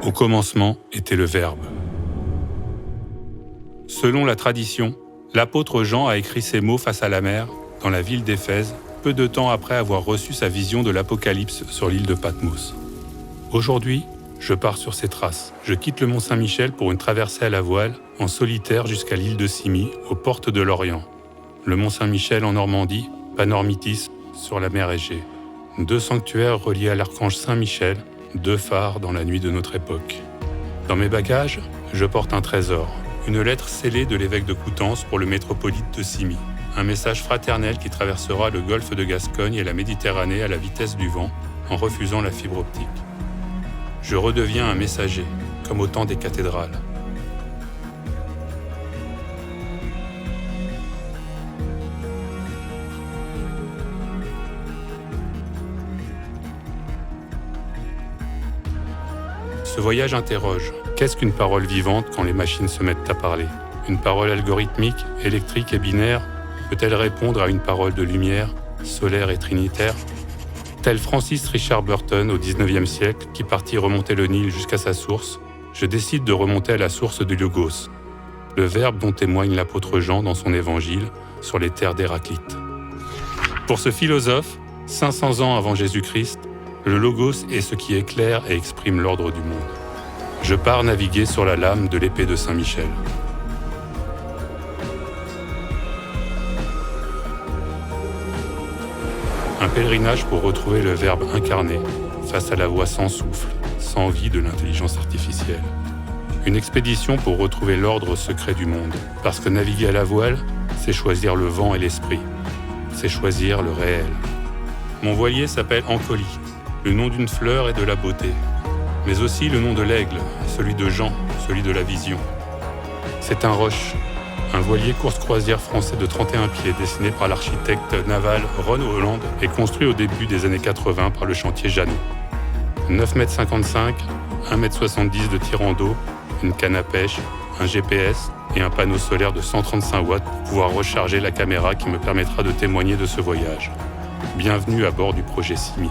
Au commencement était le Verbe. Selon la tradition, l'apôtre Jean a écrit ces mots face à la mer, dans la ville d'Éphèse, peu de temps après avoir reçu sa vision de l'Apocalypse sur l'île de Patmos. Aujourd'hui, je pars sur ces traces. Je quitte le Mont Saint-Michel pour une traversée à la voile, en solitaire jusqu'à l'île de Symi, aux portes de l'Orient. Le Mont Saint-Michel en Normandie, Panormitis sur la mer Égée. 2 sanctuaires reliés à l'archange Saint-Michel, 2 phares dans la nuit de notre époque. Dans mes bagages, je porte un trésor, une lettre scellée de l'évêque de Coutances pour le métropolite de Symi, un message fraternel qui traversera le golfe de Gascogne et la Méditerranée à la vitesse du vent, en refusant la fibre optique. Je redeviens un messager, comme au temps des cathédrales. Ce voyage interroge. Qu'est-ce qu'une parole vivante quand les machines se mettent à parler ? Une parole algorithmique, électrique et binaire peut-elle répondre à une parole de lumière, solaire et trinitaire ? Tel Francis Richard Burton au XIXe siècle, qui partit remonter le Nil jusqu'à sa source, je décide de remonter à la source du Logos, le verbe dont témoigne l'apôtre Jean dans son évangile sur les terres d'Héraclite. Pour ce philosophe, 500 ans avant Jésus-Christ, le Logos est ce qui éclaire et exprime l'ordre du monde. Je pars naviguer sur la lame de l'épée de Saint-Michel. Un pèlerinage pour retrouver le Verbe incarné face à la voix sans souffle, sans vie de l'intelligence artificielle. Une expédition pour retrouver l'ordre secret du monde, parce que naviguer à la voile, c'est choisir le vent et l'esprit. C'est choisir le réel. Mon voilier s'appelle Ancolie, le nom d'une fleur et de la beauté, mais aussi le nom de l'aigle, celui de Jean, celui de la vision. C'est un roche, un voilier course-croisière français de 31 pieds dessiné par l'architecte naval Ron Holland et construit au début des années 80 par le chantier Jeannot. 9,55 m, 1,70 m de tirant d'eau, une canne à pêche, un GPS et un panneau solaire de 135 watts pour pouvoir recharger la caméra qui me permettra de témoigner de ce voyage. Bienvenue à bord du projet Symi.